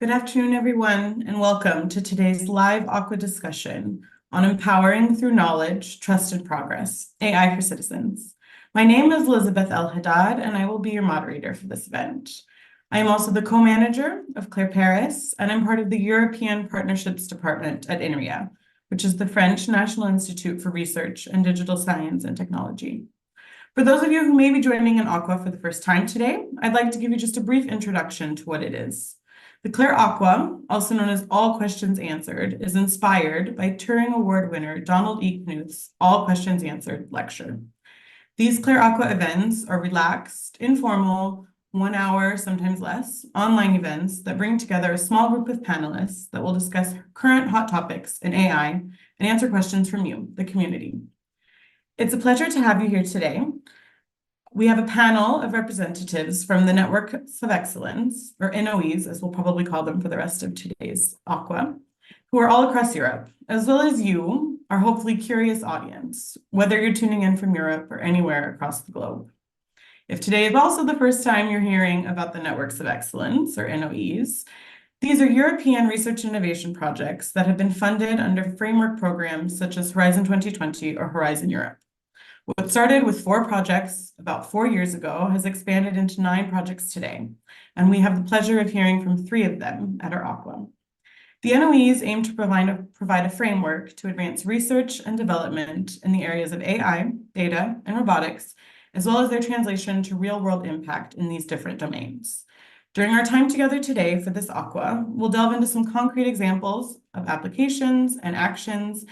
Good afternoon, everyone, and welcome to today's live AQuA discussion on empowering through knowledge, trust, and progress, AI for citizens. My name is Elizabeth El-Haddad, and I will be your moderator for this event. I am also the co-manager of Claire Paris, and I'm part of the European Partnerships Department at INRIA, which is the French National Institute for Research in Digital Science and Technology. For those of you who may be joining in AQuA for the first time today, I'd like to give you just a brief introduction to what it is. The Claire AQuA, also known as All Questions Answered, is inspired by Turing Award winner Donald E. Knuth's All Questions Answered lecture. These Claire AQuA events are relaxed, informal, 1 hour, sometimes less, online events that bring together a small group of panelists that will discuss current hot topics in AI and answer questions from you, the community. It's a pleasure to have you here today. We have a panel of representatives from the Networks of Excellence, or NoEs, as we'll probably call them for the rest of today's AQuA, who are all across Europe, as well as you, our hopefully curious audience, whether you're tuning in from Europe or anywhere across the globe. If today is also the first time you're hearing about the Networks of Excellence, or NoEs, these are European research and innovation projects that have been funded under framework programs such as Horizon 2020 or Horizon Europe. What started with 4 projects about 4 years ago has expanded into 9 projects today, and we have the pleasure of hearing from 3 of them at our AQuA. The NoEs aim to provide a framework to advance research and development in the areas of AI, data, and robotics, as well as their translation to real-world impact in these different domains. During our time together today for this AQuA, we'll delve into some concrete examples of applications and actions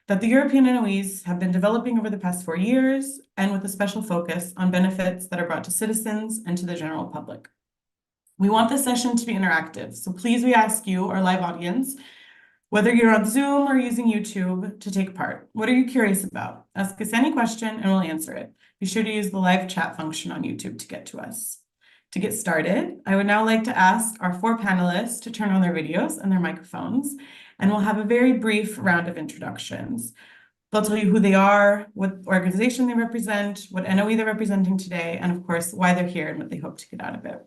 that the European NoEs have been developing over the past 4 years, and with a special focus on benefits that are brought to citizens and to the general public. We want this session to be interactive, so please we ask you, our live audience, whether you're on Zoom or using YouTube, to take part. What are you curious about? Ask us any question and we'll answer it. Be sure to use the live chat function on YouTube to get to us. To get started, I would now like to ask our 4 panelists to turn on their videos and their microphones, and we'll have a very brief round of introductions. They'll tell you who they are, what organization they represent, what NoE they're representing today, and of course, why they're here and what they hope to get out of it.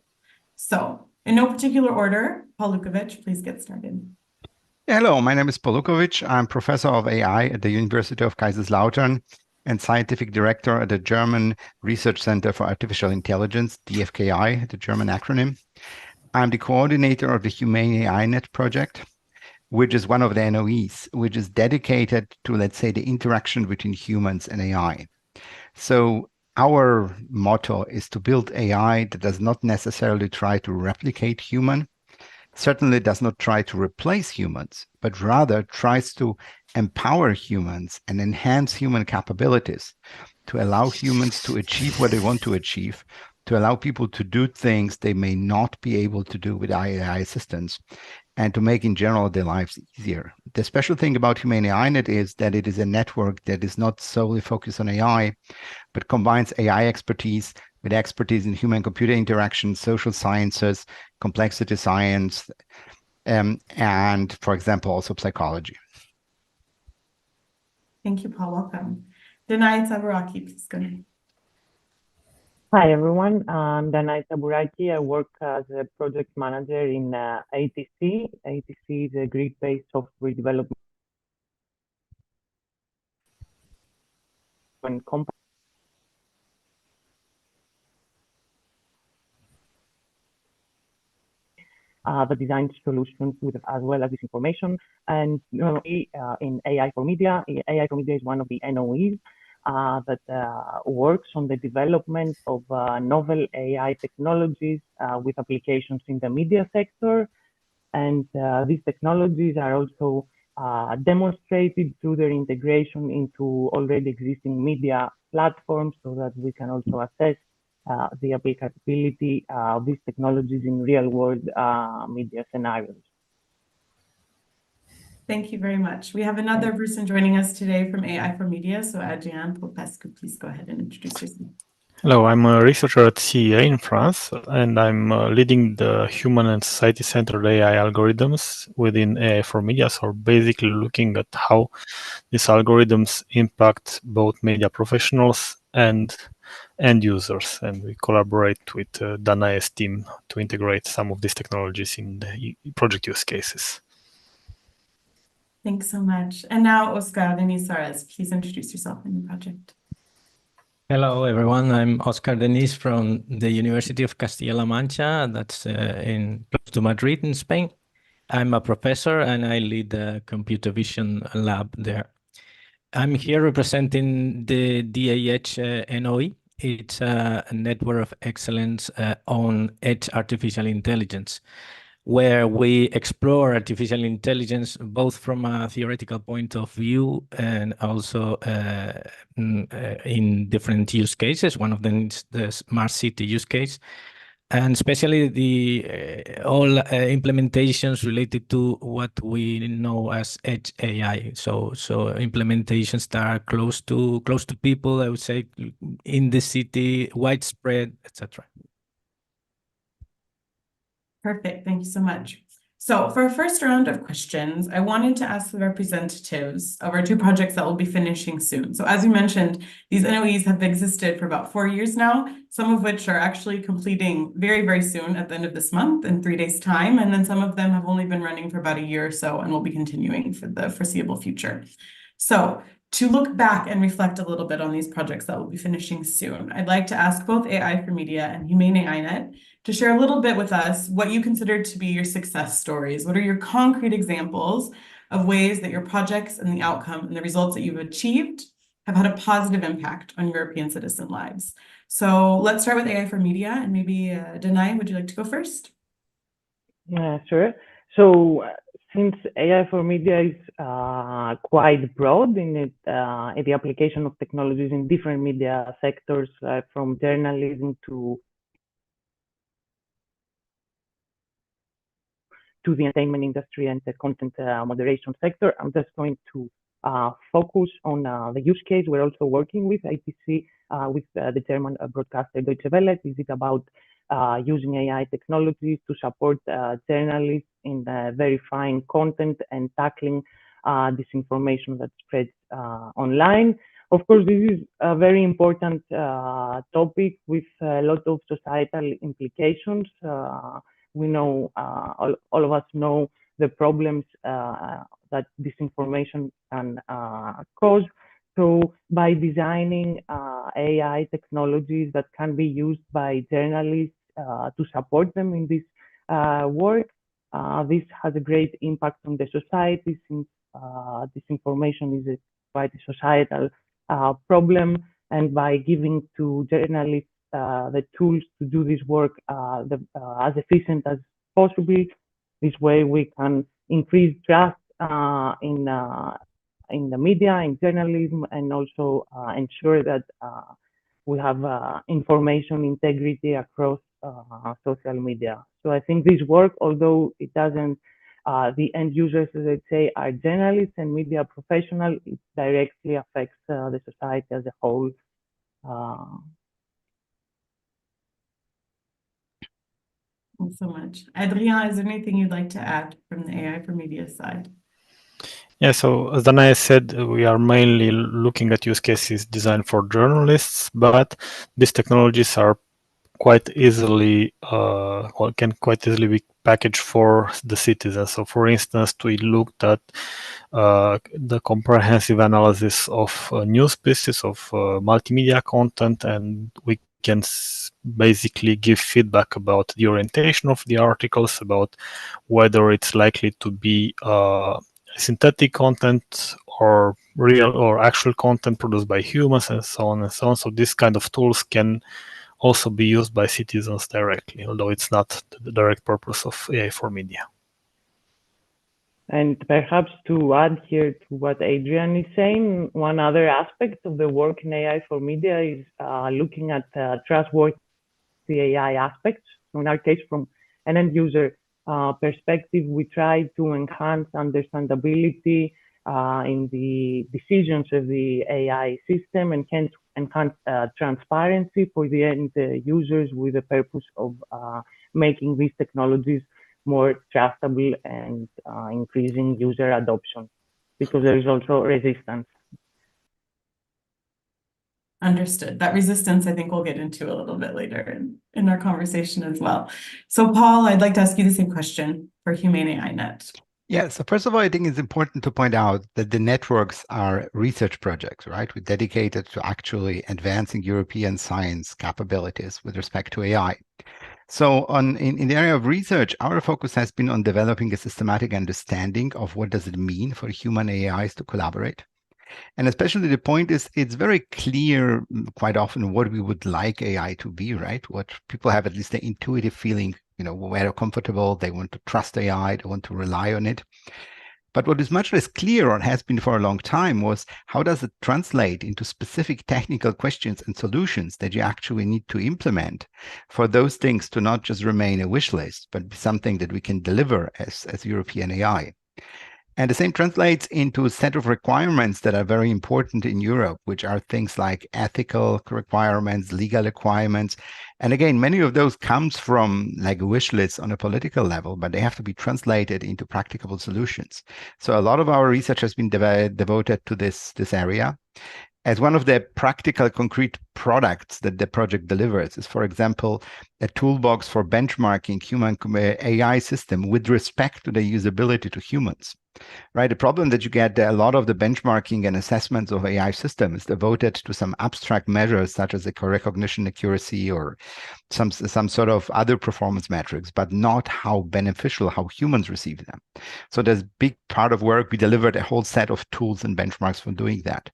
So, in no particular order, Paul Lukovic, please get started. Hello, my name is Paul Lukovic. I'm professor of AI at the University of Kaiserslautern and scientific director at the German Research Center for Artificial Intelligence, DFKI, the German acronym. I'm the coordinator of the Humane AI Net project, which is one of the NoEs, which is dedicated to, let's say, the interaction between humans and AI. So our motto is to build AI that does not necessarily try to replicate human, certainly does not try to replace humans, but rather tries to empower humans and enhance human capabilities to allow humans to achieve what they want to achieve, to allow people to do things they may not be able to do with AI assistance, and to make in general their lives easier. The special thing about Humane AI Net is that it is a network that is not solely focused on AI, but combines AI expertise with expertise in human-computer interaction, social sciences, complexity science, and, for example, also psychology. Thank you, Paul. Welcome. Danai Tabaraki, please go ahead. Hi, everyone. I'm Danai Taburaki. I work as a project manager in ATC. ATC is a Greek-based software development company. That designs solutions with as well as this information. And in AI for Media, AI for Media is one of the NoEs that works on the development of novel AI technologies with applications in the media sector. And these technologies are also demonstrated through their integration into already existing media platforms so that we can also assess the applicability of these technologies in real-world media scenarios. Thank you very much. We have another person joining us today from AI for Media. So Adrian Popescu, please go ahead and introduce yourself. Hello, I'm a researcher at CEA in France, and I'm leading the Human and Society-Centered AI algorithms within AI for Media. So basically looking at how these algorithms impact both media professionals and end users, and we collaborate with Danae's team to integrate some of these technologies in the project use cases. Thanks so much. And now, Oscar Denis Suarez, please introduce yourself and your project. Hello, everyone. I'm Oscar Denis from the University of Castilla-La Mancha, that's in close to Madrid in Spain. I'm a professor and I lead the computer vision lab there. I'm here representing the DAH NoE. It's a network of excellence on edge artificial intelligence, where we explore artificial intelligence both from a theoretical point of view and also in different use cases. One of them is the smart city use case, and especially the all implementations related to what we know as edge AI. So implementations that are close to people, I would say, in the city, widespread, etc. Perfect. Thank you so much. So for our first round of questions, I wanted to ask the representatives of our two projects that will be finishing soon. So as you mentioned, these NoEs have existed for about 4 years now, some of which are actually completing very, very soon at the end of this month in 3 days' time. And then some of them have only been running for about a year or so and will be continuing for the foreseeable future. So to look back and reflect a little bit on these projects that will be finishing soon, I'd like to ask both AI for Media and Humane AINet to share a little bit with us what you consider to be your success stories. What are your concrete examples of ways that your projects and the outcome and the results that you've achieved have had a positive impact on European citizen lives? So let's start with AI for Media, and maybe Danae, would you like to go first? Sure. So since AI for Media is quite broad in the application of technologies in different media sectors, from journalism to the entertainment industry and the content moderation sector, I'm just going to focus on the use case we're also working with IPC, with the German broadcaster Deutsche Welle. Is it about using AI technologies to support journalists in verifying content and tackling disinformation that spreads online? Of course, this is a very important topic with a lot of societal implications. We know, all of us know the problems that disinformation can cause. So by designing AI technologies that can be used by journalists to support them in this work, this has a great impact on the society, since disinformation is quite a societal problem. And by giving to journalists the tools to do this work as efficient as possible, this way we can increase trust in the media, in journalism, and also ensure that we have information integrity across social media. So I think this work, although it doesn't, the end users, as I say, are journalists and media professionals, it directly affects the society as a whole. Thanks so much. Adrien, is there anything you'd like to add from the AI for Media side? Yeah, so as Danae said, we are mainly looking at use cases designed for journalists, but these technologies are quite easily, can quite easily be packaged for the citizens. So for instance, we looked at the comprehensive analysis of news pieces, of multimedia content, and we can basically give feedback about the orientation of the articles, about whether it's likely to be synthetic content or real or actual content produced by humans, and so on and so on. So this kind of tools can also be used by citizens directly, although it's not the direct purpose of AI for Media. And perhaps to add here to what Adrian is saying, one other aspect of the work in AI for Media is looking at trustworthy AI aspects. So in our case, from an end user perspective, we try to enhance understandability in the decisions of the AI system, and hence enhance transparency for the end users, with the purpose of making these technologies more trustable and increasing user adoption, because there is also resistance. Understood. That resistance, I think we'll get into a little bit later in our conversation as well. So Paul, I'd like to ask you the same question for Humane AI Net. Yeah, so first of all, I think it's important to point out that the networks are research projects, right? We're dedicated to actually advancing European science capabilities with respect to AI. So in the area of research, our focus has been on developing a systematic understanding of what does it mean for human AIs to collaborate. And especially the point is, it's very clear quite often what we would like AI to be, right? What people have at least the intuitive feeling, where they're comfortable, they want to trust AI, they want to rely on it. But what is much less clear, or has been for a long time, was how does it translate into specific technical questions and solutions that you actually need to implement for those things to not just remain a wish list, but be something that we can deliver as European AI. And the same translates into a set of requirements that are very important in Europe, which are things like ethical requirements, legal requirements. And again, many of those comes from like a wish list on a political level, but they have to be translated into practicable solutions. So a lot of our research has been devoted to this area. As one of the practical, concrete products that the project delivers is, for example, a toolbox for benchmarking human AI system with respect to the usability to humans. Right, the problem that you get, a lot of the benchmarking and assessments of AI systems devoted to some abstract measures such as the recognition accuracy or some sort of other performance metrics, but not how beneficial, how humans receive them. So there's a big part of work. We delivered a whole set of tools and benchmarks for doing that.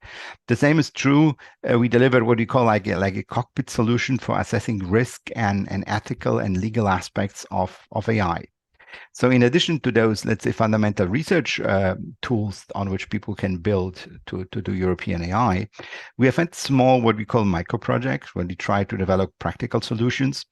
The same is true. We delivered what we call like a cockpit solution for assessing risk and ethical and legal aspects of AI. So in addition to those, let's say, fundamental research tools on which people can build to do European AI, we have had small, what we call micro projects, where we try to develop practical solutions.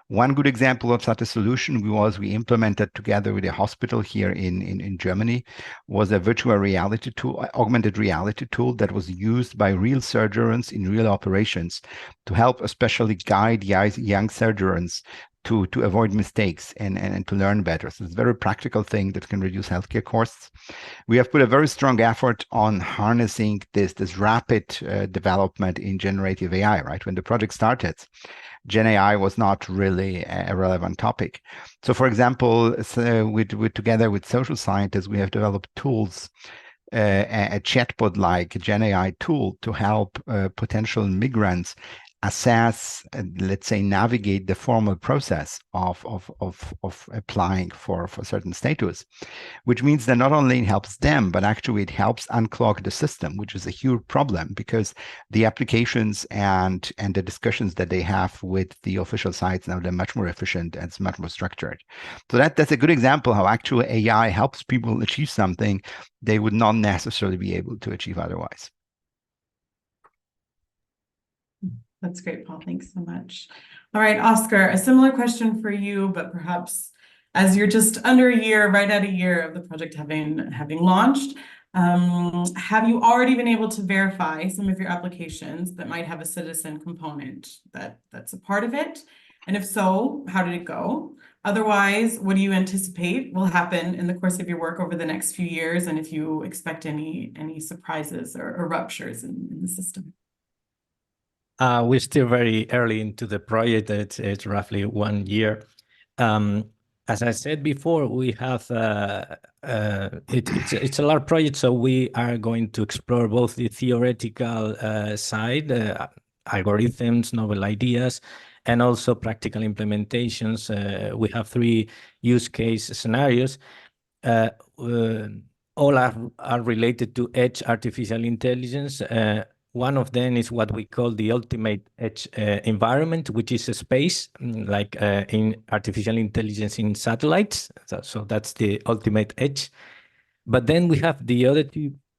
One good example of such a solution we implemented together with a hospital here in Germany was a virtual reality tool, augmented reality tool that was used by real surgeons in real operations to help especially guide young surgeons to avoid mistakes and to learn better. So it's a very practical thing that can reduce healthcare costs. We have put a very strong effort on harnessing this rapid development in generative AI, right? When the project started, Gen AI was not really a relevant topic. So for example, together with social scientists, we have developed tools, a chatbot like Gen AI tool to help potential migrants assess, let's say, navigate the formal process of applying for certain status, which means that not only it helps them, but actually it helps unclog the system, which is a huge problem because the applications and the discussions that they have with the official sites now, they're much more efficient and it's much more structured. So that's a good example how actually AI helps people achieve something they would not necessarily be able to achieve otherwise. That's great, Paul. Thanks so much. All right, Oscar, a similar question for you, but perhaps as you're just under a year, right at a year of the project having launched, have you already been able to verify some of your applications that might have a citizen component that's a part of it? And if so, how did it go? Otherwise, what do you anticipate will happen in the course of your work over the next few years? And if you expect any surprises or ruptures in the system? We're still very early into the project. It's roughly 1 year. As I said before, we have it's a large project, so we are going to explore both the theoretical side, algorithms, novel ideas, and also practical implementations. We have 3 use case scenarios. All are related to edge artificial intelligence. One of them is what we call the ultimate edge environment, which is a space like in artificial intelligence in satellites. So that's the ultimate edge. But then we have the other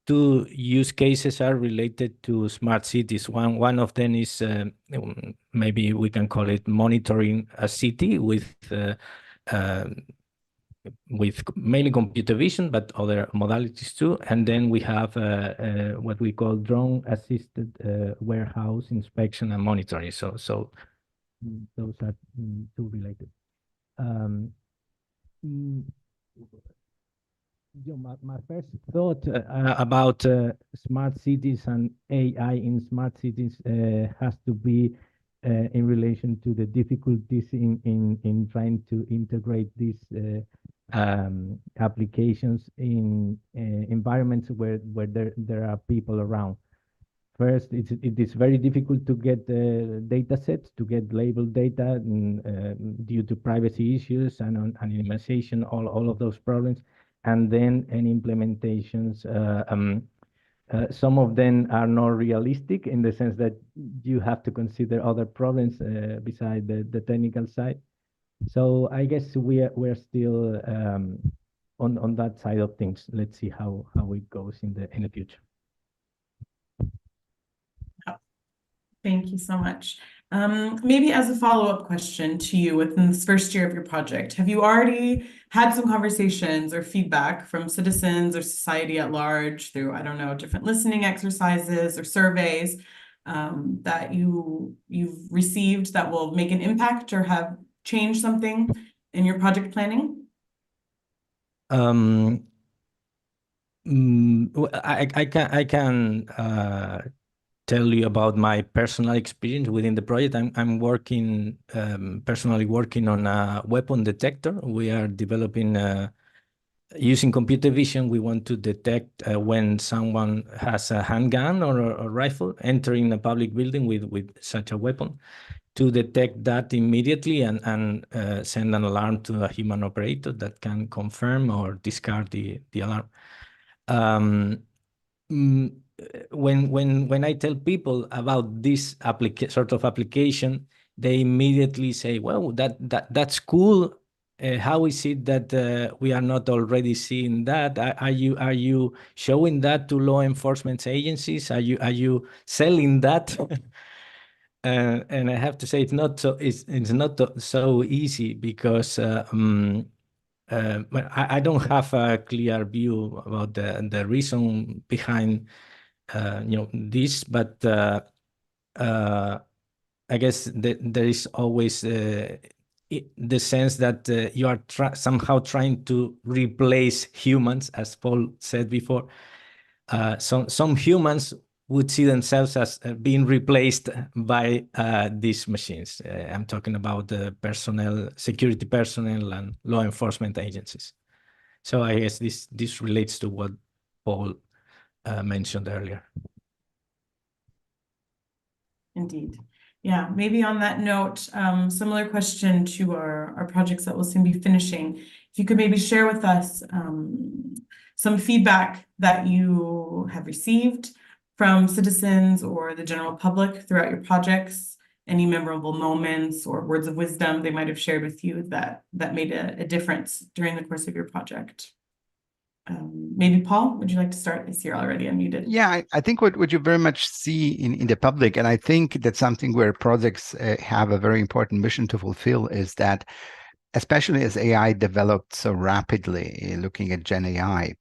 two use cases are related to smart cities. One of them is maybe we can call it monitoring a city with mainly computer vision, but other modalities too. And then we have what we call drone-assisted warehouse inspection and monitoring. So those are 2 related. My first thought about smart cities and AI in smart cities has to be in relation to the difficulties in trying to integrate these applications in environments where there are people around. First, it is very difficult to get data sets, to get labeled data due to privacy issues and anonymization, all of those problems. And then any implementations, some of them are not realistic in the sense that you have to consider other problems beside the technical side. So I guess we're still on that side of things. Let's see how it goes in the future. Thank you so much. Maybe as a follow-up question to you within this first year of your project, have you already had some conversations or feedback from citizens or society at large through, I don't know, different listening exercises or surveys that you've received that will make an impact or have changed something in your project planning? I can tell you about my personal experience within the project. I'm working personally working on a weapon detector. We are developing using computer vision. We want to detect when someone has a handgun or a rifle entering a public building with such a weapon, to detect that immediately and send an alarm to a human operator that can confirm or discard the alarm. When I tell people about this sort of application, they immediately say, "Well, that's cool. How is it that we are not already seeing that? Are you showing that to law enforcement agencies? Are you selling that?" And I have to say, it's not so easy because I don't have a clear view about the reason behind this, but I guess there is always the sense that you are somehow trying to replace humans, as Paul said before. Some humans would see themselves as being replaced by these machines. I'm talking about the personnel, security personnel, and law enforcement agencies. So I guess this relates to what Paul mentioned earlier. Indeed. Yeah, maybe on that note, similar question to our projects that we'll soon be finishing. If you could maybe share with us some feedback that you have received from citizens or the general public throughout your projects, any memorable moments or words of wisdom they might have shared with you that made a difference during the course of your project. Maybe Paul, would you like to start? I see you're already unmuted. Yeah, I think what you very much see in the public, and I think that's something where projects have a very important mission to fulfill, is that especially as AI developed so rapidly, looking at Gen AI,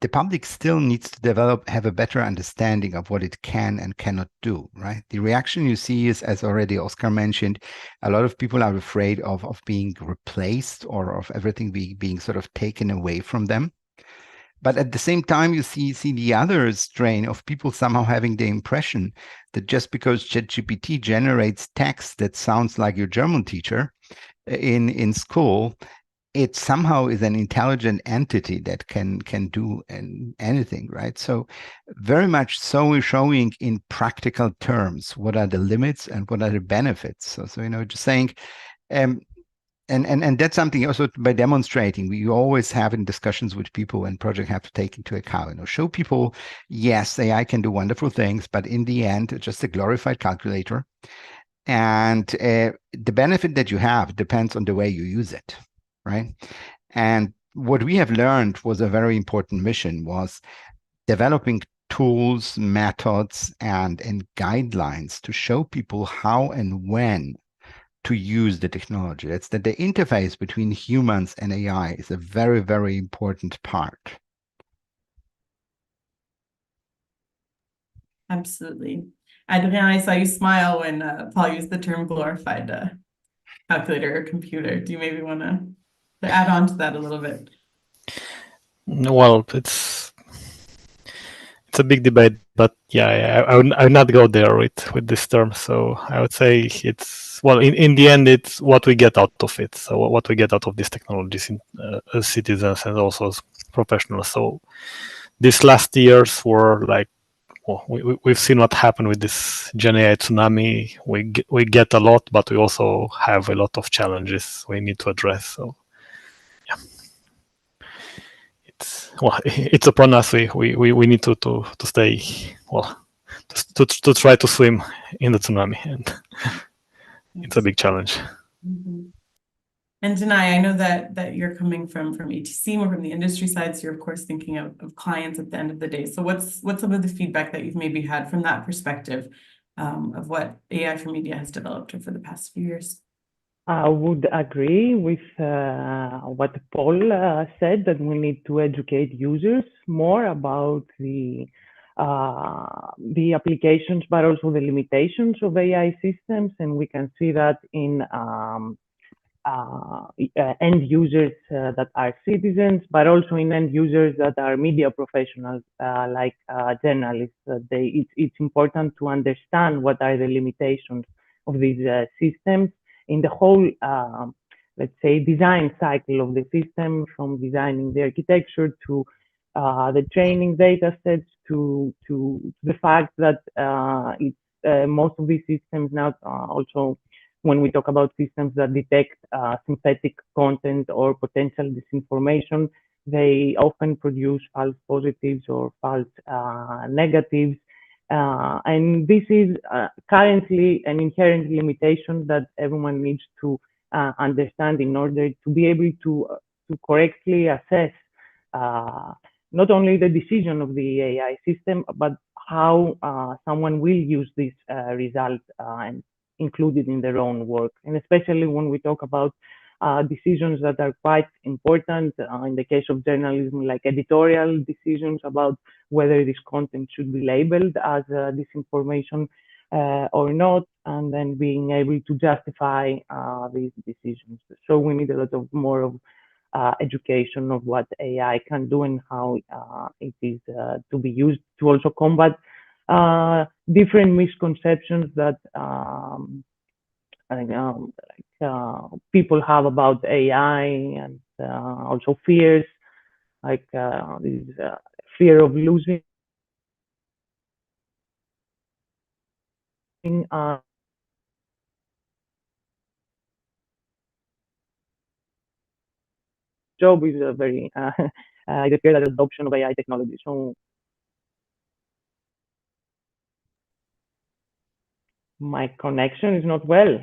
the public still needs to have a better understanding of what it can and cannot do, right? The reaction you see is, as already Oscar mentioned, a lot of people are afraid of being replaced or of everything being sort of taken away from them. But at the same time, you see the other strain of people somehow having the impression that just because ChatGPT generates text that sounds like your German teacher in school, it somehow is an intelligent entity that can do anything, right? So very much so showing in practical terms what are the limits and what are the benefits. So just saying, and that's something also by demonstrating, we always have in discussions with people and projects have to take into account, show people, yes, AI can do wonderful things, but in the end, it's just a glorified calculator. And the benefit that you have depends on the way you use it, right? And what we have learned was a very important mission was developing tools, methods, and guidelines to show people how and when to use the technology. That's that the interface between humans and AI is a very, very important part. Absolutely. Adrien, I saw you smile when Paul used the term glorified calculator or computer. Do you maybe want to add on to that a little bit? Well, it's a big debate, but yeah, I would not go there with this term. So I would say it's, well, in the end, it's what we get out of it. So what we get out of these technologies as citizens and also as professionals. So these last years were like, well, we've seen what happened with this Gen AI tsunami. We get a lot, but we also have a lot of challenges we need to address. So yeah, it's upon us. We need to stay, well, to try to swim in the tsunami, and it's a big challenge. Mm-hmm. And Denai, I know that you're coming from ETC, more from the industry side, so you're of course thinking of clients at the end of the day. So what's some of the feedback that you've maybe had from that perspective of what AI for media has developed over the past few years? I would agree with what Paul said, that we need to educate users more about the applications, but also the limitations of AI systems, and we can see that in end users that are citizens, but also in end users that are media professionals, like journalists. It's important to understand what are the limitations of these systems in the whole, let's say, design cycle of the system, from designing the architecture to the training data sets to the fact that most of these systems now also, when we talk about systems that detect synthetic content or potential disinformation, they often produce false positives or false negatives. And this is currently an inherent limitation that everyone needs to understand in order to be able to correctly assess not only the decision of the AI system, but how someone will use this result and included in their own work. And especially when we talk about decisions that are quite important in the case of journalism, like editorial decisions about whether this content should be labeled as disinformation or not, and then being able to justify these decisions. So we need a lot of more of education of what AI can do and how it is to be used to also combat different misconceptions that people have about AI, and also fears, like this fear of losing job is a very the fear that adoption of AI technology. So my connection is not well.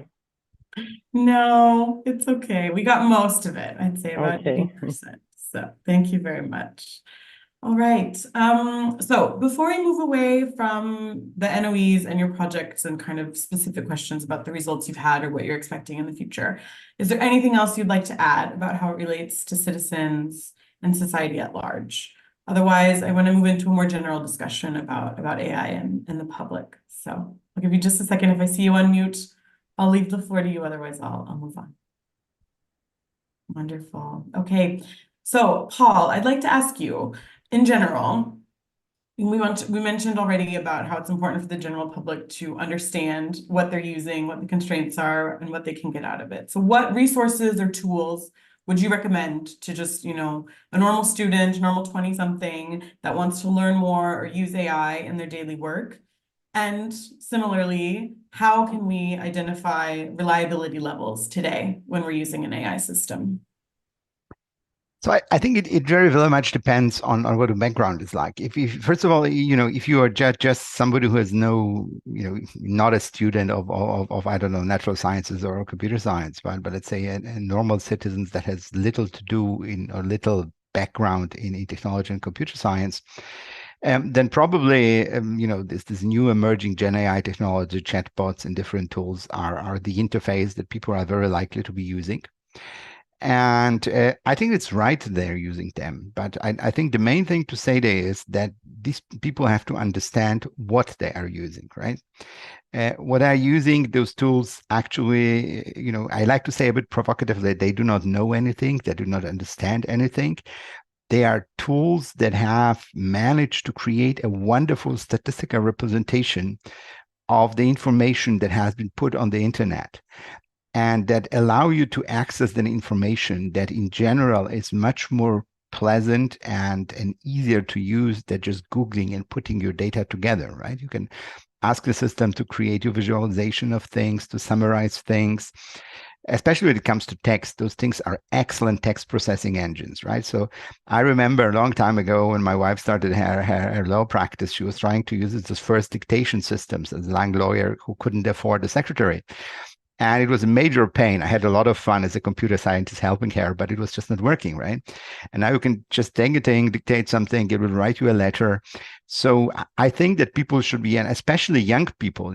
No, it's okay. We got most of it. I'd say about Okay. 80%. So thank you very much. All right. So before we move away from the NoEs and your projects and kind of specific questions about the results you've had or what you're expecting in the future, is there anything else you'd like to add about how it relates to citizens and society at large? Otherwise, I want to move into a more general discussion about AI and the public. So I'll give you just a second. If I see you unmute, I'll leave the floor to you. Otherwise, I'll move on. Wonderful. Okay. So Paul, I'd like to ask you, in general, we mentioned already about how it's important for the general public to understand what they're using, what the constraints are, and what they can get out of it. So what resources or tools would you recommend to just, a normal student, normal 20-something that wants to learn more or use AI in their daily work? And similarly, how can we identify reliability levels today when we're using an AI system? So I think it very, very much depends on what the background is like. If first of all, if you are just somebody who has not a student of I don't know, natural sciences or computer science, but let's say a normal citizens that has little to do in or little background in technology and computer science, then probably this new emerging Gen AI technology, chatbots and different tools are the interface that people are very likely to be using. And I think it's right they're using them. But I think the main thing to say there is that these people have to understand what they are using, right? What are using those tools actually, I like to say a bit provocatively, they do not know anything, they do not understand anything. They are tools that have managed to create a wonderful statistical representation of the information that has been put on the internet, and that allow you to access the information that in general is much more pleasant and easier to use than just Googling and putting your data together, right? You can ask the system to create your visualization of things, to summarize things. Especially when it comes to text, those things are excellent text processing engines, right? So I remember a long time ago when my wife started her law practice, she was trying to use it as first dictation systems as a young lawyer who couldn't afford a secretary. And it was a major pain. I had a lot of fun as a computer scientist helping her, but it was just not working, right? And now you can just take a thing, dictate something, it will write you a letter. So I think that people should be, and especially young people,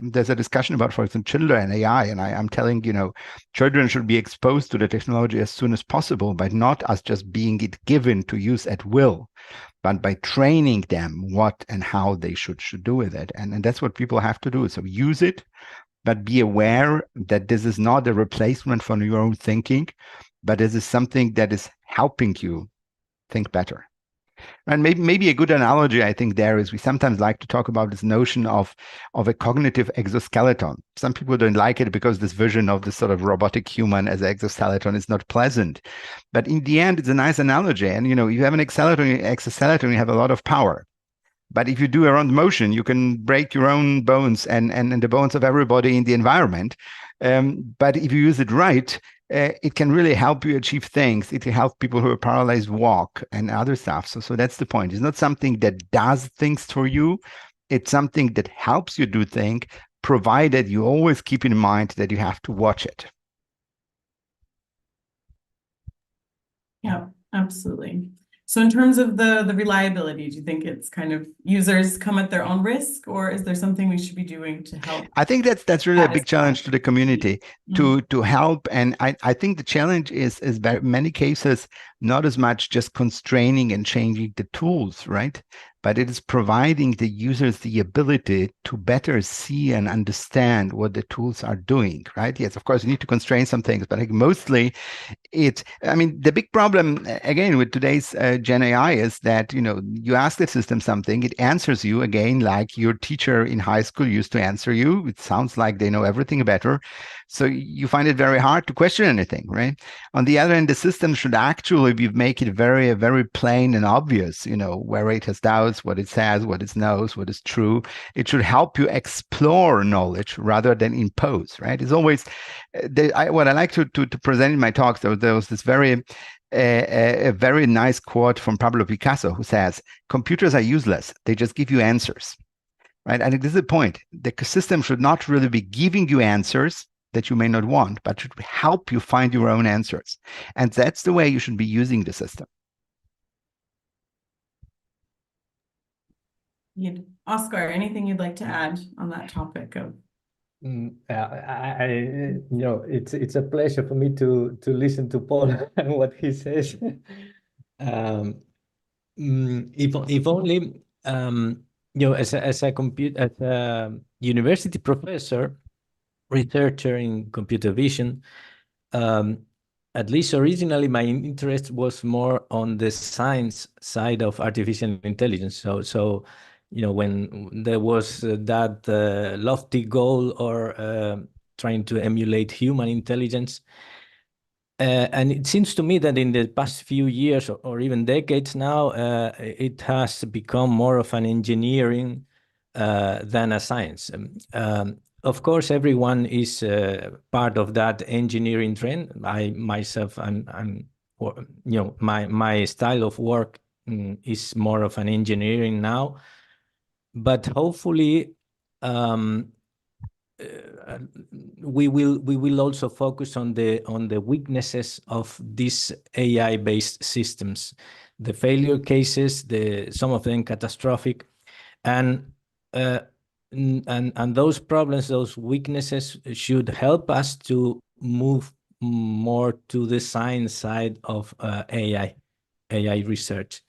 there's a discussion about, for example, children and AI, and I'm telling, children should be exposed to the technology as soon as possible, but not as just being it given to use at will, but by training them what and how they should do with it. And that's what people have to do. So use it, but be aware that this is not a replacement for your own thinking, but this is something that is helping you think better. And maybe a good analogy, I think, there is we sometimes like to talk about this notion of a cognitive exoskeleton. Some people don't like it because this vision of this sort of robotic human as an exoskeleton is not pleasant. But in the end, it's a nice analogy. And, you have an exoskeleton, you have a lot of power. But if you do a wrong motion, you can break your own bones and the bones of everybody in the environment. But if you use it right, it can really help you achieve things. It can help people who are paralyzed walk and other stuff. So that's the point. It's not something that does things for you. It's something that helps you do things, provided you always keep in mind that you have to watch it. Yeah, absolutely. So in terms of the reliability, do you think it's kind of users come at their own risk, or is there something we should be doing to help? I think that's really a big challenge to the community to help. And I think the challenge is in many cases not as much just constraining and changing the tools, right? But it is providing the users the ability to better see and understand what the tools are doing, right? Yes, of course, you need to constrain some things, but I think mostly the big problem, again, with today's Gen AI is that, you ask the system something, it answers you again, like your teacher in high school used to answer you. It sounds like they know everything better. So you find it very hard to question anything, right? On the other hand, the system should actually make it very, very plain and obvious, where it has doubts, what it says, what it knows, what is true. It should help you explore knowledge rather than impose, right? It's always, what I like to present in my talks, there was this very nice quote from Pablo Picasso who says, computers are useless. They just give you answers, right? And this is the point. The system should not really be giving you answers that you may not want, but should help you find your own answers. And that's the way you should be using the system. Oscar, anything you'd like to add on that topic of? It's a pleasure for me to listen to Paul and what he says. If only as a university professor, researcher in computer vision, at least originally my interest was more on the science side of artificial intelligence. So when there was that lofty goal or trying to emulate human intelligence, and it seems to me that in the past few years or even decades now, it has become more of an engineering than a science. Of course, everyone is part of that engineering trend. I myself, my style of work is more of an engineering now. But hopefully, we will also focus on the weaknesses of these AI-based systems, the failure cases, some of them catastrophic, and those problems, those weaknesses should help us to move more to the science side of AI research.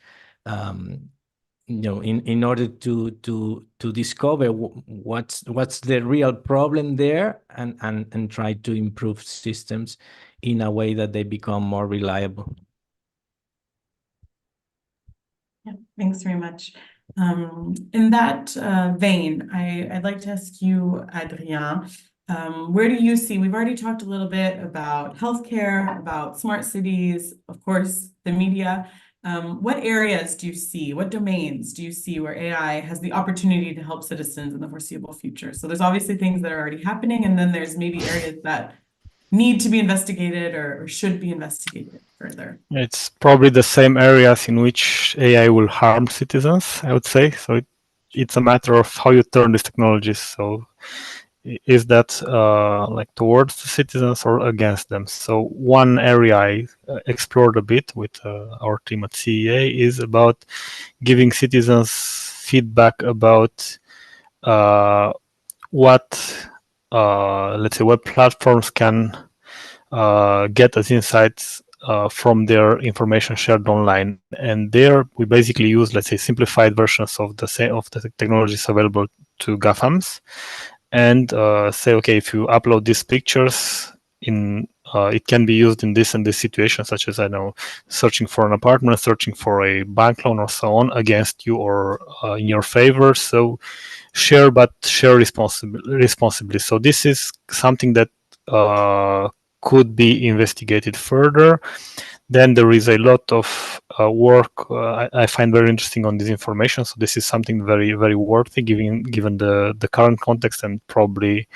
In order to discover what's the real problem there and try to improve systems in a way that they become more reliable. Yeah, thanks very much. In that vein, I'd like to ask you, Adrien, where do you see, we've already talked a little bit about healthcare, about smart cities, of course, the media. What areas do you see, what domains do you see where AI has the opportunity to help citizens in the foreseeable future? So there's obviously things that are already happening, and then there's maybe areas that need to be investigated or should be investigated further. It's probably the same areas in which AI will harm citizens, I would say. So it's a matter of how you turn these technologies. So is that like towards the citizens or against them? So one area I explored a bit with our team at CEA is about giving citizens feedback about what, let's say, web platforms can get as insights from their information shared online. And there we basically use, let's say, simplified versions of the technologies available to GAFAMs, and say, okay, if you upload these pictures in, it can be used in this and this situation, such as, I know, searching for an apartment, searching for a bank loan, or so on, against you or in your favor. So share, but share responsibly. So this is something that could be investigated further. Then there is a lot of work I find very interesting on this information. So this is something very, very worthy given the current context and probably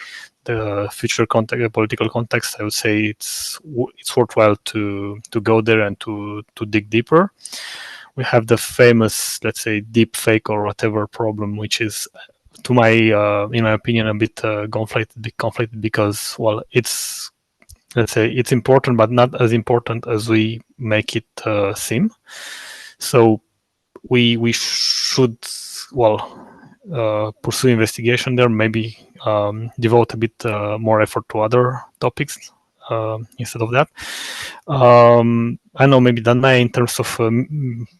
the future context, political context. I would say it's worthwhile to go there and to dig deeper. We have the famous, let's say, deep fake or whatever problem, which is, to my in my opinion, a bit conflicted because, well, it's, let's say, it's important, but not as important as we make it seem. So we should, well, pursue investigation there, maybe devote a bit more effort to other topics instead of that. I know, maybe Dana, in terms of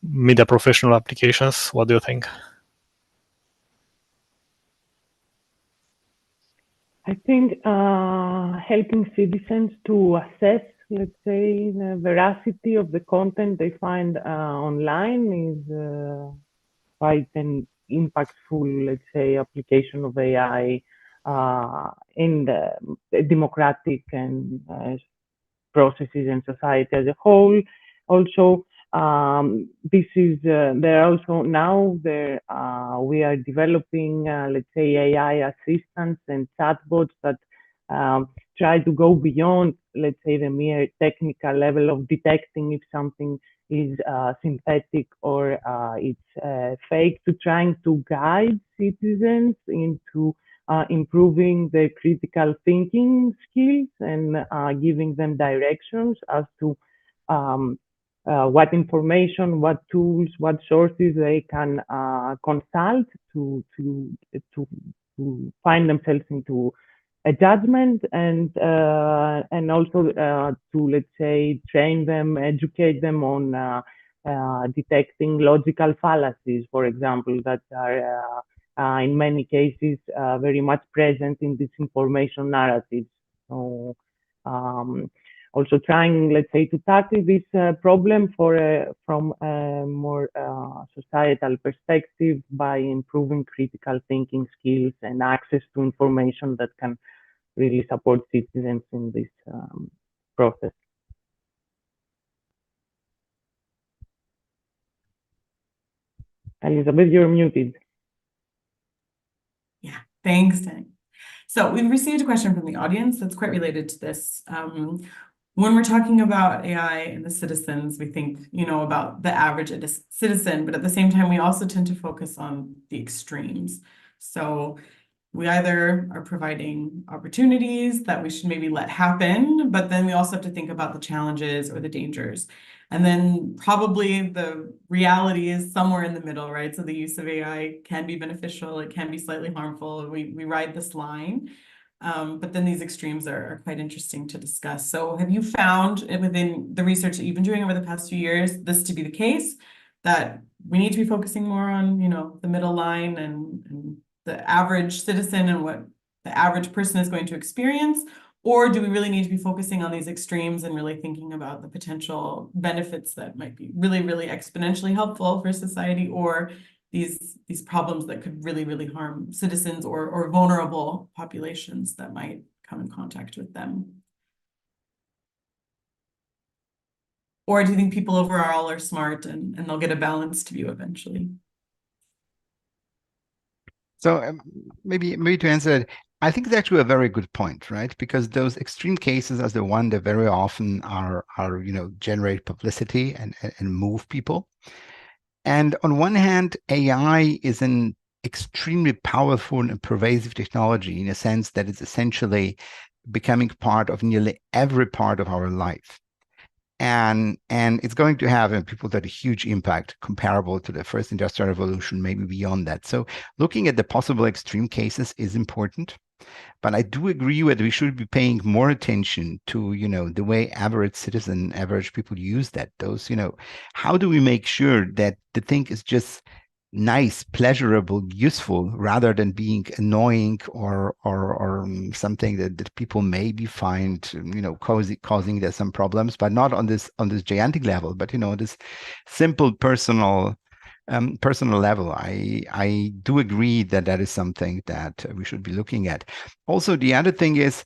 media professional applications, what do you think? I think helping citizens to assess, let's say, the veracity of the content they find online is quite an impactful, let's say, application of AI in the democratic and processes and society as a whole. Also, this is there also now there we are developing, let's say, AI assistants and chatbots that try to go beyond, let's say, the mere technical level of detecting if something is synthetic or it's fake, to trying to guide citizens into improving their critical thinking skills and giving them directions as to what information, what tools, what sources they can consult to find themselves into a judgment, and also to, let's say, train them, educate them on detecting logical fallacies, for example, that are in many cases very much present in disinformation narratives. So also trying, let's say, to tackle this problem from a more societal perspective by improving critical thinking skills and access to information that can really support citizens in this process. Elizabeth, you're muted. Yeah, thanks, Dan. So we've received a question from the audience that's quite related to this. When we're talking about AI and the citizens, we think, about the average citizen, but at the same time, we also tend to focus on the extremes. So we either are providing opportunities that we should maybe let happen, but then we also have to think about the challenges or the dangers. And then probably the reality is somewhere in the middle, right? So the use of AI can be beneficial, it can be slightly harmful. We ride this line. But then these extremes are quite interesting to discuss. So have you found within the research that you've been doing over the past few years, this to be the case, that we need to be focusing more on, the middle line and the average citizen and what the average person is going to experience? Or do we really need to be focusing on these extremes and really thinking about the potential benefits that might be really, really exponentially helpful for society, or these problems that could really, really harm citizens or vulnerable populations that might come in contact with them? Or do you think people overall are smart and they'll get a balanced view eventually? So maybe to answer it, I think it's actually a very good point, right? Because those extreme cases are the one that very often are generate publicity and move people. And on one hand, AI is an extremely powerful and pervasive technology in a sense that it's essentially becoming part of nearly every part of our life. And it's going to have people that a huge impact comparable to the first industrial revolution, maybe beyond that. So looking at the possible extreme cases is important. But I do agree that we should be paying more attention to, the way average citizen, average people use that. Those, how do we make sure that the thing is just nice, pleasurable, useful, rather than being annoying or something that people maybe find, causing there some problems, but not on this gigantic level, but this simple personal level. I do agree that is something that we should be looking at. Also, the other thing is,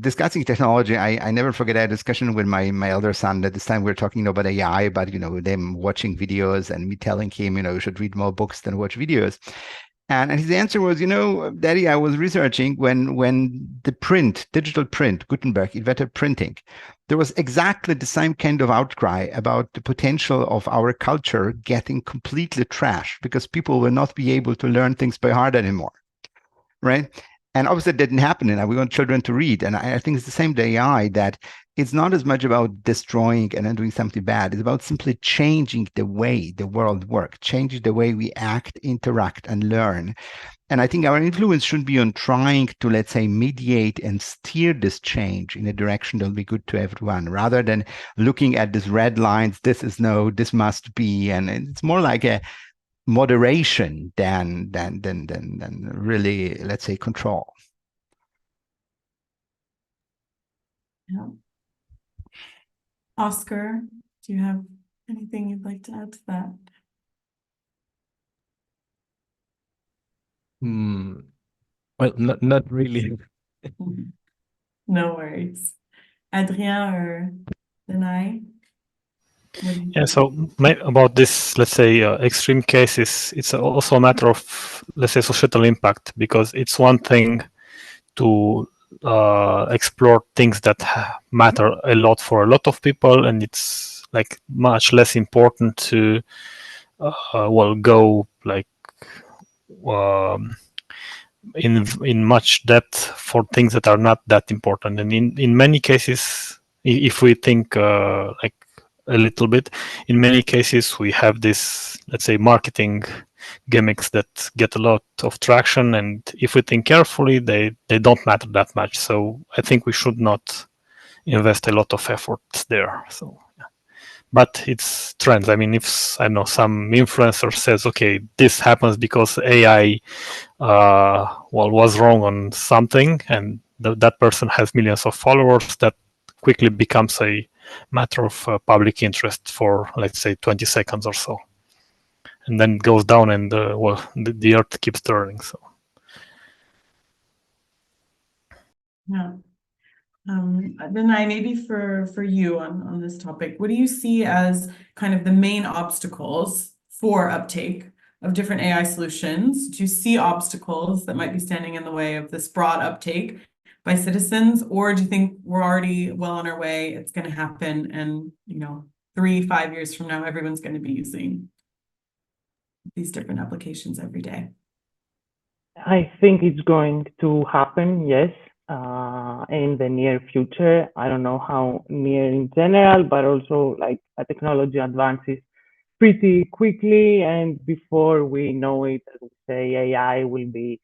discussing technology. I never forget a discussion with my elder son. At this time, we were talking about AI, about them watching videos and me telling him, you should read more books than watch videos. And his answer was, Daddy, I was researching when the digital print, Gutenberg invented printing, there was exactly the same kind of outcry about the potential of our culture getting completely trashed because people will not be able to learn things by heart anymore, right? And obviously it didn't happen, and we want children to read. And I think it's the same with AI, that it's not as much about destroying and then doing something bad. It's about simply changing the way the world works, changing the way we act, interact, and learn. And I think our influence should be on trying to, let's say, mediate and steer this change in a direction that will be good to everyone, rather than looking at these red lines, this is no, this must be. And it's more like a moderation than really, let's say, control. Yeah. Oscar, do you have anything you'd like to add to that? Well, not really. No worries. Adrien or Denai? Yeah, so about this, let's say, extreme cases, it's also a matter of, let's say, societal impact, because it's one thing to explore things that matter a lot for a lot of people, and it's like much less important to go like in much depth for things that are not that important. And in many cases, if we think like a little bit, in many cases we have this, let's say, marketing gimmicks that get a lot of traction, and if we think carefully, they don't matter that much. So I think we should not invest a lot of effort there. So but it's trends. I mean, if I don't know, some influencer says, okay, this happens because AI was wrong on something, and that person has millions of followers, that quickly becomes a matter of public interest for, let's say, 20 seconds or so, and then it goes down, and the earth keeps turning. So yeah. Then maybe for you on this topic, what do you see as kind of the main obstacles for uptake of different AI solutions? Do you see obstacles that might be standing in the way of this broad uptake by citizens, or do you think we're already well on our way, it's going to happen, and 3-5 years from now, everyone's going to be using these different applications every day? I think it's going to happen, yes, in the near future. I don't know how near in general, but also like technology advances pretty quickly, and before we know it, as we say, AI will be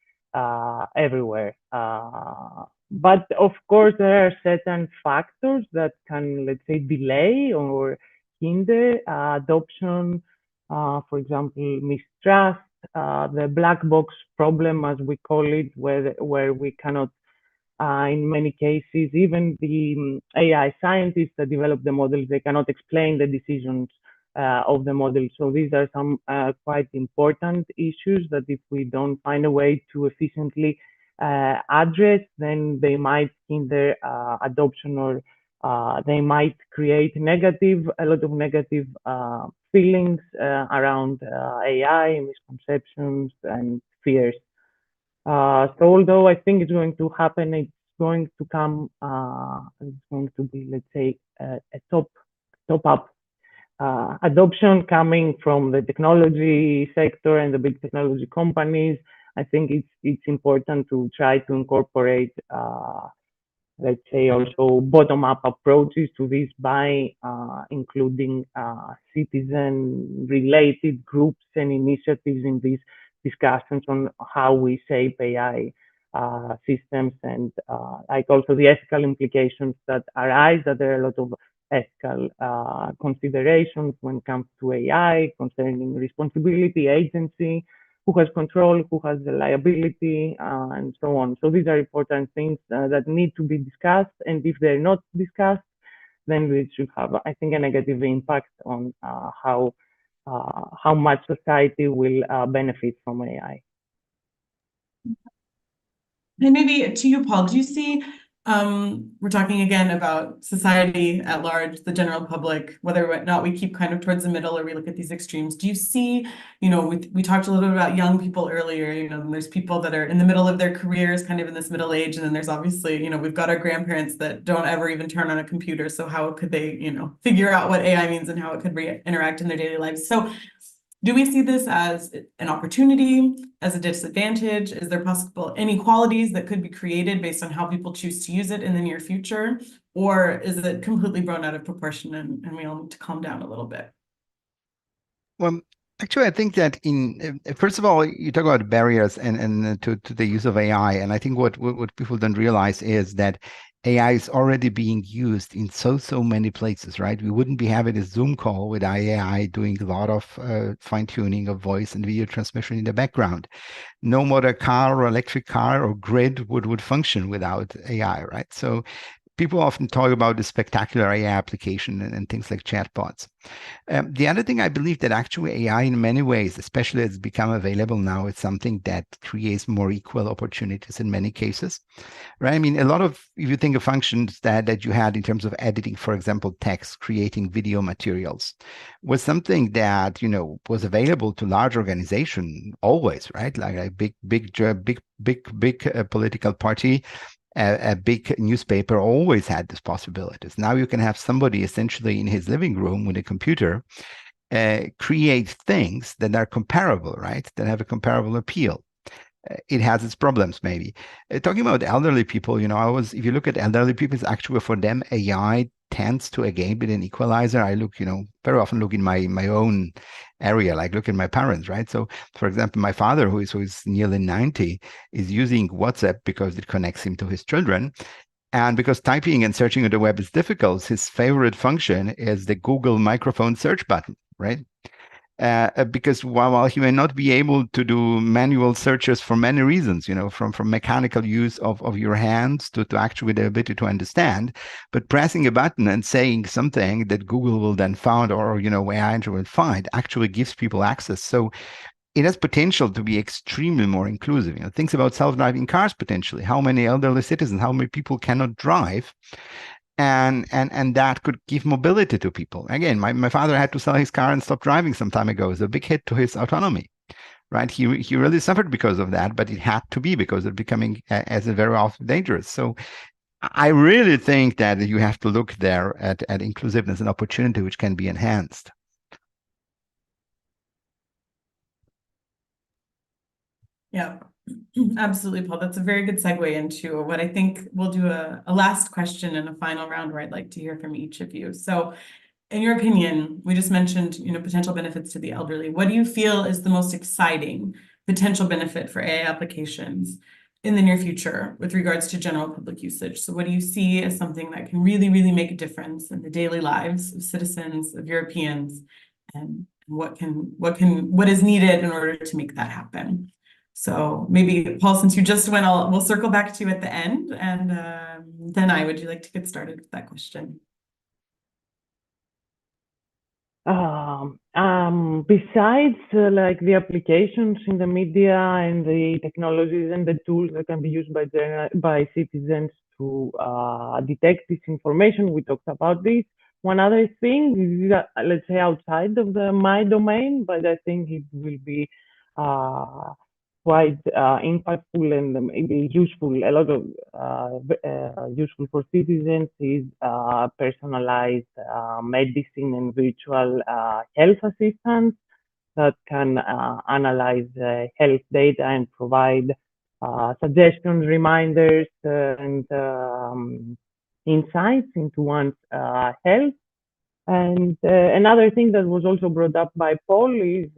everywhere. But of course, there are certain factors that can, let's say, delay or hinder adoption. For example, mistrust, the black box problem, as we call it, where we cannot In many cases, even the AI scientists that develop the models, they cannot explain the decisions of the model. So these are some quite important issues that if we don't find a way to efficiently address, then they might hinder adoption, or they might create a lot of negative feelings around AI, misconceptions and fears. So although I think it's going to happen, it's going to come, it's going to be, let's say, a top up adoption coming from the technology sector and the big technology companies. I think it's important to try to incorporate, let's say, also bottom-up approaches to this by including citizen-related groups and initiatives in these discussions on how we shape AI systems, and like also the ethical implications that arise, that there are a lot of ethical considerations when it comes to AI concerning responsibility, agency, who has control, who has the liability, and so on. So these are important things that need to be discussed, and if they're not discussed, then it should have, I think, a negative impact on how much society will benefit from AI. And maybe to you, Paul, do you see, we're talking again about society at large, the general public, whether or not we keep kind of towards the middle or we look at these extremes. Do you see, we talked a little bit about young people earlier, and there's people that are in the middle of their careers, kind of in this middle age. And then there's obviously, we've got our grandparents that don't ever even turn on a computer. So how could they, figure out what AI means and how it could interact in their daily lives? So do we see this as an opportunity, as a disadvantage? Is there possible inequalities that could be created based on how people choose to use it in the near future? Or is it completely blown out of proportion and we all need to calm down a little bit? Well, actually, I think that first of all, you talk about barriers and to the use of AI. And I think what people don't realize is that AI is already being used in so many places, right? We wouldn't be having a Zoom call with AI doing a lot of fine-tuning of voice and video transmission in the background. No motor car or electric car or grid would function without AI, right? So people often talk about the spectacular AI application and things like chatbots. The other thing I believe that actually AI in many ways, especially as it's become available now, it's something that creates more equal opportunities in many cases, right? I mean, a lot of, if you think of functions that you had in terms of editing, for example, text, creating video materials, was something that, was available to large organizations always, right? Like a big political party, a big newspaper always had these possibilities. Now you can have somebody essentially in his living room with a computer create things that are comparable, right? That have a comparable appeal. It has its problems, maybe. Talking about elderly people, if you look at elderly people, it's actually for them, AI tends to again be an equalizer. I look, very often look in my own area, like look at my parents, right? So, for example, my father, who is nearly 90, is using WhatsApp because it connects him to his children. And because typing and searching on the web is difficult, his favorite function is the Google microphone search button, right? Because while he may not be able to do manual searches for many reasons, from mechanical use of your hands to actually the ability to understand, but pressing a button and saying something that Google will then find, or AI will find, actually gives people access. So it has potential to be extremely more inclusive. Things about self-driving cars potentially. How many elderly citizens, how many people cannot drive? And that could give mobility to people. Again, my father had to sell his car and stop driving some time ago. It's a big hit to his autonomy, right? He really suffered because of that, but it had to be because it's becoming as a very often dangerous. So I really think that you have to look there at inclusiveness and opportunity, which can be enhanced. Yeah, absolutely, Paul. That's a very good segue into what I think we'll do a last question and a final round where I'd like to hear from each of you. So in your opinion, we just mentioned, potential benefits to the elderly. What do you feel is the most exciting potential benefit for AI applications in the near future with regards to general public usage? So what do you see as something that can really, really make a difference in the daily lives of citizens, of Europeans, and what is needed in order to make that happen? So maybe, Paul, since you just went, we'll circle back to you at the end. And Danai, would you like to get started with that question? Besides like the applications in the media and the technologies and the tools that can be used by citizens to detect disinformation, we talked about this. One other thing is, let's say, outside of my domain, but I think it will be quite impactful and maybe useful. A lot of useful for citizens is personalized medicine and virtual health assistants that can analyze health data and provide suggestions, reminders, and insights into one's health. And another thing that was also brought up by Paul is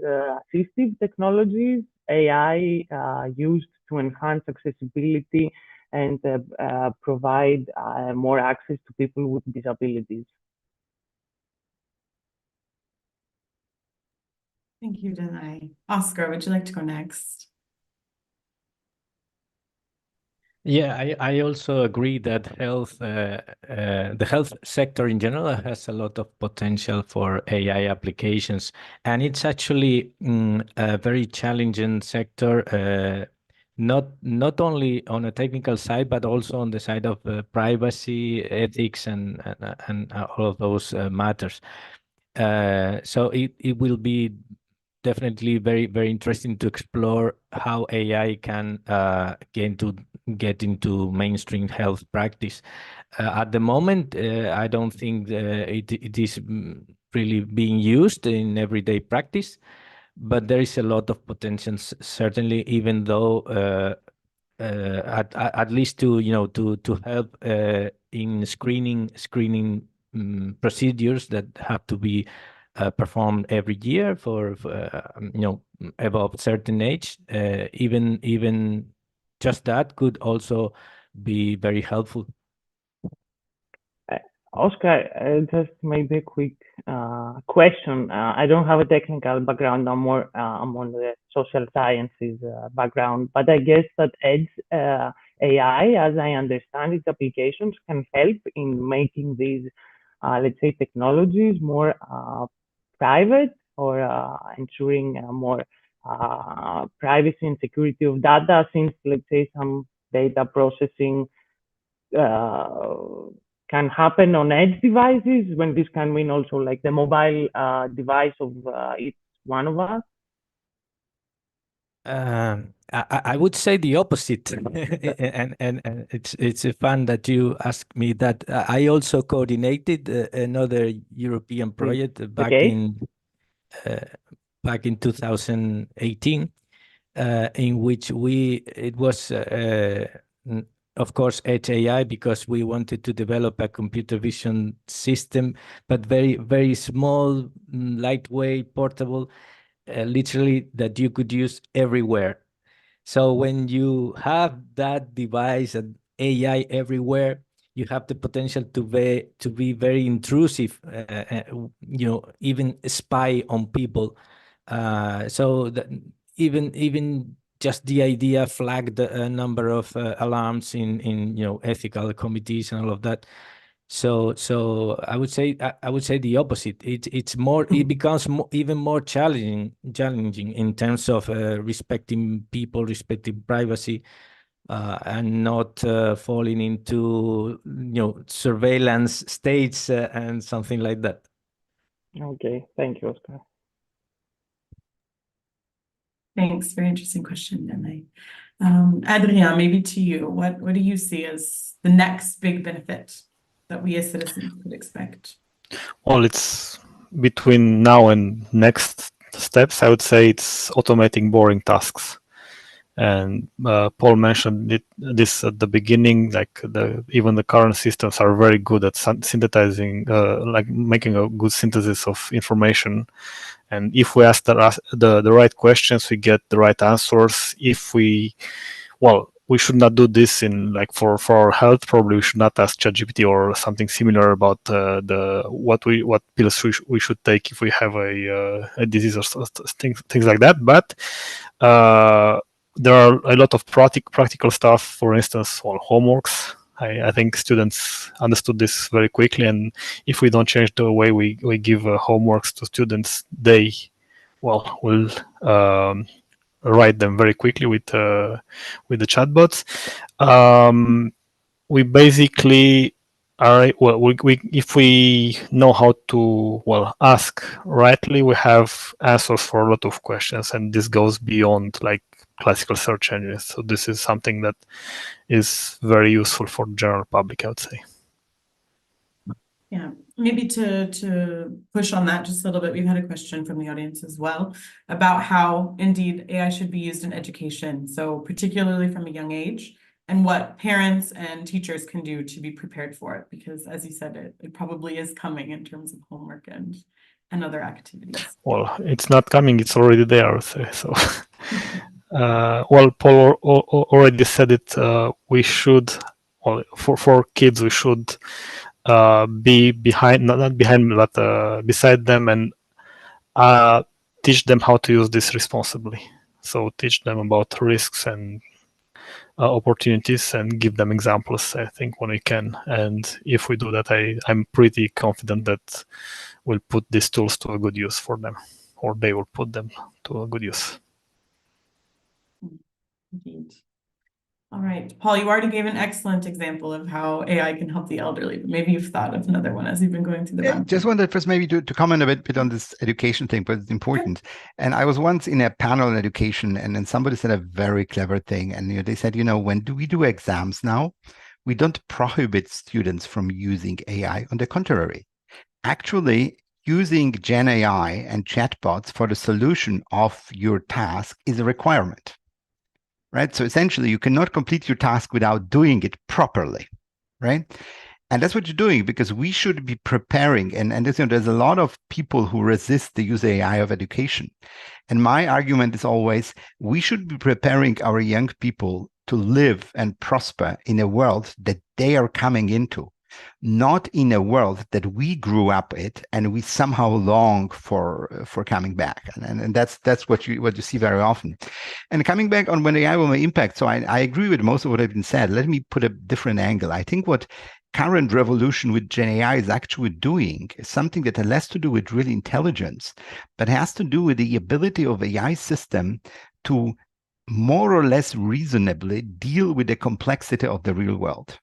assistive technologies, AI used to enhance accessibility and provide more access to people with disabilities. Thank you, Danai. Oscar, would you like to go next? Yeah, I also agree that the health sector in general has a lot of potential for AI applications, and it's actually a very challenging sector, not only on a technical side, but also on the side of privacy, ethics, and all of those matters. So it will be definitely very interesting to explore how AI can get into mainstream health practice. At the moment, I don't think it is really being used in everyday practice, but there is a lot of potential, certainly, even though at least to to help in screening procedures that have to be performed every year for above certain age. Even just that could also be very helpful. Oscar, just maybe a quick question. I don't have a technical background. I'm more on the social sciences background, but I guess that edge AI, as I understand its applications, can help in making these, let's say, technologies more private or ensuring more privacy and security of data, since, let's say, some data processing can happen on edge devices, when this can mean also like the mobile device of each one of us? I would say the opposite, and it's fun that you asked me that. I also coordinated another European project back in 2018, in which it was of course edge AI, because we wanted to develop a computer vision system, but very small, lightweight, portable, literally that you could use everywhere. So when you have that device and AI everywhere, you have the potential to be very intrusive, even spy on people. So that even just the idea flagged a number of alarms in ethical committees and all of that. So I would say the opposite. It's more. It becomes even more challenging in terms of respecting people, respecting privacy, and not falling into surveillance states and something like that. Okay, thank you, Oscar. Thanks. Very interesting question, Danai. Adrian, maybe to you. What do you see as the next big benefit that we as citizens could expect? Well, it's between now and next steps. I would say it's automating boring tasks. And Paul mentioned this at the beginning. Like even the current systems are very good at synthesizing, like making a good synthesis of information. And if we ask the right questions, we get the right answers. If we should not do this in like for our health. Probably we should not ask ChatGPT or something similar about what pills we should take if we have a disease or things like that. But there are a lot of practical stuff. For instance, on homeworks. I think students understood this very quickly, and if we don't change the way we give homeworks to students, they will write them very quickly with the chatbots. We basically are if we know how to ask rightly, we have answers for a lot of questions, and this goes beyond like classical search engines. So this is something that is very useful for the general public, I would say. Yeah, maybe to push on that just a little bit, we've had a question from the audience as well about how indeed AI should be used in education, so particularly from a young age, and what parents and teachers can do to be prepared for it, because as you said, it probably is coming in terms of homework and other activities. Well, it's not coming, it's already there, I would say. So Paul already said it. We should, for kids, we should be behind, not behind, but beside them, and teach them how to use this responsibly. So teach them about risks and opportunities, and give them examples, I think, when we can. And if we do that, I'm pretty confident that we'll put these tools to a good use for them, or they will put them to a good use. Indeed. All right, Paul, you already gave an excellent example of how AI can help the elderly, but maybe you've thought of another one as you've been going through the round. Just wanted first maybe to comment a bit on this education thing, but it's important. Sure. And I was once in a panel on education, and then somebody said a very clever thing. And they said, when we do exams now, we don't prohibit students from using AI. On the contrary, actually, using Gen AI and chatbots for the solution of your task is a requirement. Right? So essentially, you cannot complete your task without doing it properly, right? And that's what you're doing, because we should be preparing. And there's a lot of people who resist the use of AI of education. And my argument is always, we should be preparing our young people to live and prosper in a world that they are coming into, not in a world that we grew up in and we somehow long for coming back. And that's what you see very often. And coming back on when AI will make impact, so I agree with most of what has been said. Let me put a different angle. I think what current revolution with Gen AI is actually doing is something that has less to do with real intelligence, but has to do with the ability of AI system to more or less reasonably deal with the complexity of the real world.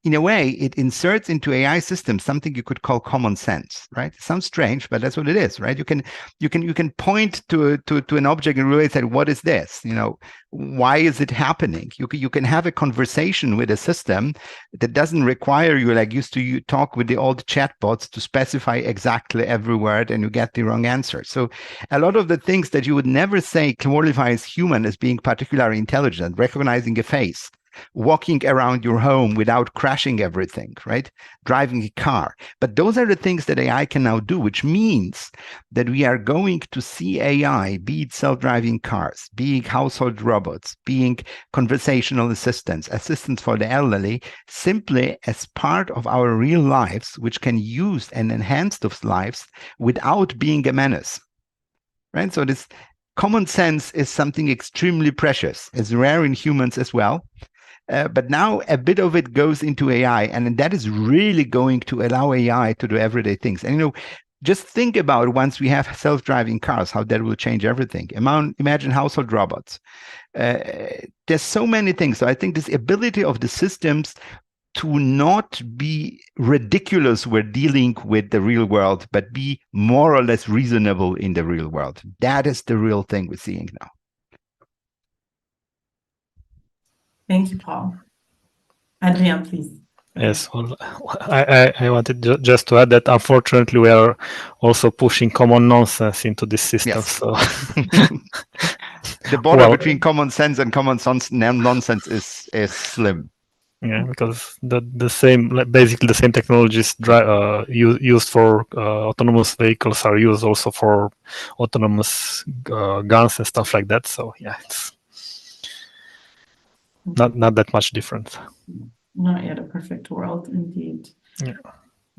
In a way, it inserts into AI systems something you could call common sense, right? It sounds strange, but that's what it is, right? You can point to an object and really say, what is this? Why is it happening? You can have a conversation with a system that doesn't require you, like used to you talk with the old chatbots, to specify exactly every word and you get the wrong answer. So a lot of the things that you would never say qualifies human as being particularly intelligent, recognizing a face, walking around your home without crashing everything, right? Driving a car. But those are the things that AI can now do, which means that we are going to see AI, be it self-driving cars, being household robots, being conversational assistants for the elderly, simply as part of our real lives, which can use and enhance those lives without being a menace, right? So this common sense is something extremely precious. It's rare in humans as well. But now a bit of it goes into AI, and that is really going to allow AI to do everyday things. And just think about once we have self-driving cars, how that will change everything. Imagine household robots. There's so many things. So I think this ability of the systems to not be ridiculous when dealing with the real world, but be more or less reasonable in the real world. That is the real thing we're seeing now. Thank you, Paul. Adrian, please. Yes, well, I wanted just to add that unfortunately we are also pushing common nonsense into this system. Yes. So the border between common sense and common nonsense is slim. Yeah, because basically the same technologies used for autonomous vehicles are used also for autonomous guns and stuff like that. So yeah, it's not that much different. Not yet a perfect world, indeed. Yeah.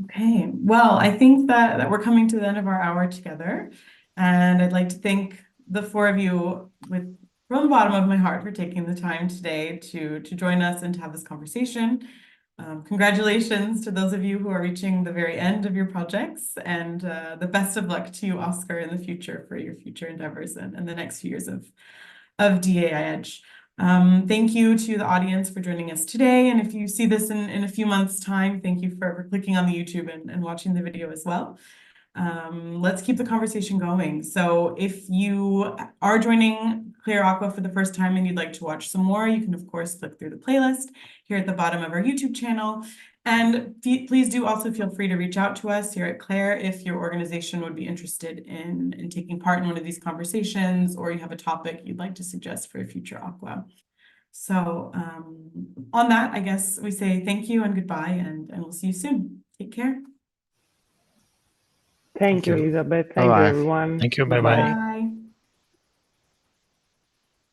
Okay, well, I think that we're coming to the end of our hour together, and I'd like to thank the four of you with from the bottom of my heart for taking the time today to join us and to have this conversation. Congratulations to those of you who are reaching the very end of your projects, and the best of luck to you, Oscar, in the future for your future endeavors and the next few years of DAI Edge. Thank you to the audience for joining us today. And if you see this in a few months' time, thank you for clicking on the YouTube and watching the video as well. Let's keep the conversation going. So if you are joining Clear Aqua for the first time and you'd like to watch some more, you can of course click through the playlist here at the bottom of our YouTube channel. And please do also feel free to reach out to us here at Claire if your organization would be interested in taking part in one of these conversations, or you have a topic you'd like to suggest for a future Aqua. So on that, I guess we say thank you and goodbye, and we'll see you soon. Take care. Thank you, Elizabeth. Thank you, Bye-bye. everyone. Thank you. Bye-bye. Bye.